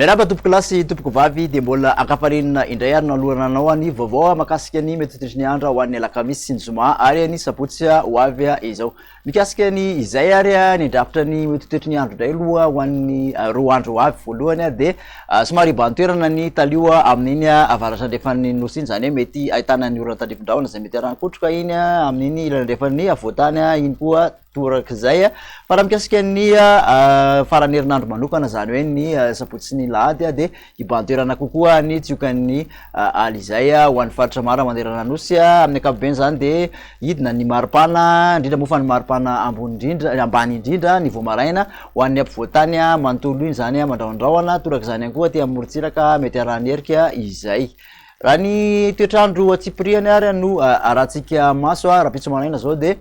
Miarahaba tompoko lasy tompoko vavy de mbola akaparinina indray ary nalohana any vaovao makasika ny metotrotry ny andro ho an'ny alakamisy sy ny zoma ary ny sabotsy ho avy izao. Mikasika ny izay ary ny drafitra ny metotrotry ny andro indray aloha ho an'ny roa andro ho avy voalohany de somary bantoerana ny talioa amin'iny avaratra andrefan'ny nosy iny zany hoe mety ahitana ny orana tandrifin-drahona zay mety arahankotroka iny amin'iny ilana andrefan'ny avotany iny koa torak'izay fa raha mikasika ny farany herinandro manokana zany hoe ny sabotsy ny lahady de ibantoerana kokoa ny tsiokan'ny alizay ho an'ny faritra mara manderana nosy amin'ny ankapobeny zany de hidina ny maripana indrindra moa fa ny maripana ambony indrindra ambany indrindra ny voamaraina ho an'ny ampovoantany manontolo iny zany mandraondraona torak'izany ihany koa ty amorontsiraka mety arahan'herika izay. Raha ny toetrandro atsipiriany ary no arahantsika maso raha pitso maraina zao de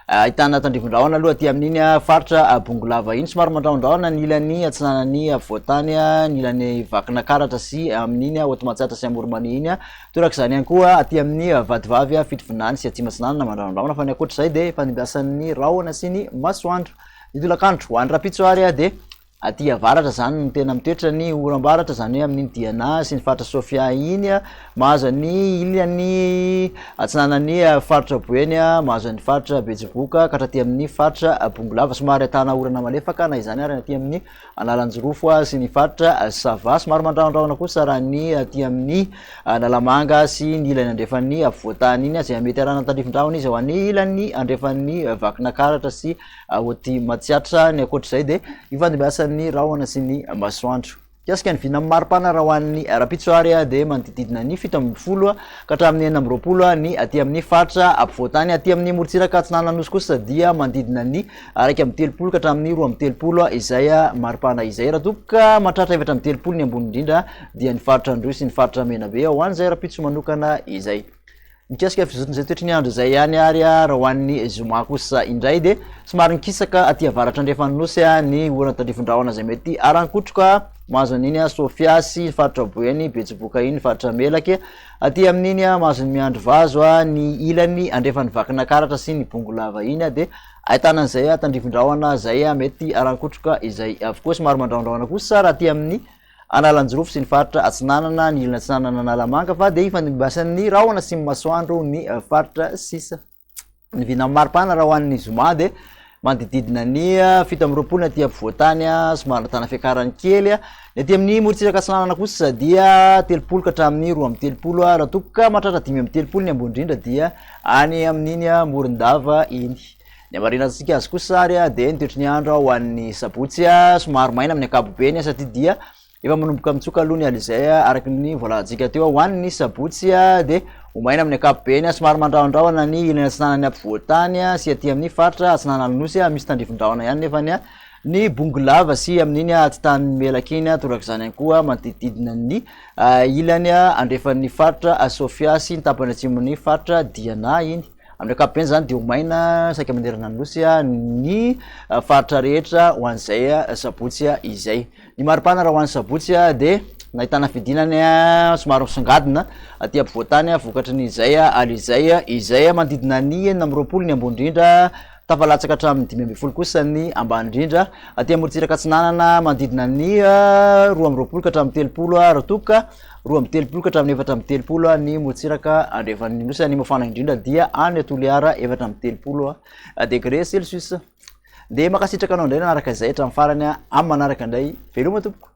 ahitana tandrifin-drahona aloha aty amin'iny faritra Bongolava iny somary mandraondraona ny ilan'ny atsinanan'ny voatany ny ilan'ny vakina karatra sy amin'iny Hotomatsatra sy Amoromania iny torak'izany ihany koa aty amin'ny vadivavy Fitovinany sy Atsimatsinanana mandraondraona fa ny ankoatr'izay de fanimbiasan'ny rahona sy ny masoandro ny tolakandro ho an'ny rapitso ary de aty avaratra zany ny tena mitoetra ny oram-baratra zany hoe amin'iny Diana sy ny faritra Sofia iny mahazo ny ilan'ny atsinanan'ny faritra Boeny mahazo ny faritra Betsiboka ka hatraty amin'ny faritra Bongolava somary ahitana orana malefaka na izany ary aty amin'ny Analanjorofo sy ny faritra Sava somary mandraondraona kosa raha ny aty amin'ny Analamanga sy ny ilany andrefan'ny voatany iny izay mety arahana tandrifin-drahona izy ho an'ny ilan'ny andrefan'ny vakina karatra sy Hotomatsatra ny ankoatr'izay de ifandimbiasan'ny rahona sy ny masoandro. Kiasika ny vina maripana raha ho an'ny rapitso ary de manodididina ny 17 ka hatramin'ny 20 ny aty amin'ny faritra ampovoantany aty amin'ny morontsiraka atsinanana nosy kosa dia manodidina ny 1.30 ka hatramin'ny 2.30 izay maripana izay raha toka mahatratra 7.30 ny ambony indrindra dia ny faritra Androy sy ny faritra Menabe ho an'izay rapitso manokana izay. Mikasika fizoton'izay toetry ny andro izay ihany ary raha ho an'ny zoma kosa indray de somary nikisaka aty avaratra andrefan'ny nosy ny orana tandrifin-drahona zay mety arahankotroka mahazo an'iny Sofia sy faritra Boeny Betsiboka iny faritra Melaky aty amin'iny mahazo ny miandro vazo ny ilany andrefan'ny vakina karatra sy ny Bongolava iny de ahitana an'izay tandrifin-drahona zay mety arahankotroka izay avokoa somary mandraondraona kosa raha aty amin'ny Analanjorofo sy ny faritra Atsinanana ny ilana Atsinanana Analamanga fa de ifandimbiasan'ny rahona sy masoandro ny faritra sisa. Ny vina maripana raha ho an'ny zoma de manodididina ny 7 aty ampovoantany somary ahitana fiakarany kely ny aty amin'ny morontsiraka Atsinanana kosa dia 30 ka hatramin'ny 2.30 raha toka mahatratra 5.30 ny ambony indrindra dia any amin'iny Morondava iny. Ny amarinantsika azy kosa ary de ny toetry ny andro ho an'ny sabotsy somary maina amin'ny ankapobeny satria dia efa manomboka mitsoka aloha ny alizay araky ny voalatsika teo ho an'ny sabotsy de ho maina amin'ny ankapobeny somary mandraondraona ny ilana atsinanany ampovoantany sy aty amin'ny faritra Atsinanana nosy misy tandrifin-drahona ihany nefa ny Bongolava sy amin'iny Atsitan'ny Melaky iny torak'izany ihany koa manodididina ny ilany andrefan'ny faritra Sofia sy ny tapany atsimon'ny faritra Diana iny. Amin'ny ankapobeny zany de ho maina saika manderana nosy ny faritra rehetra ho an'izay sabotsy izay. Ny maripana raha ho an'ny sabotsy de nahitana fidinany somary misongadina aty ampovoantany vokatry ny izay alizay izay manodidina ny 9 ny ambony indrindra tafalatsaka hatramin'ny 5 kosa ny ambany indrindra aty amorontsiraka Atsinanana manodidina ny 2 ka hatramin'ny 30 raha toka 2.30 ka hatramin'ny 4.30 ny morontsiraka andrefan'ny nosy ny mafana indrindra dia any Toliara 4.30 degré Celsius. De makasitraka anao indray nanaraka izay hatramin'ny farany amin'ny manaraka indray veloma tompoko.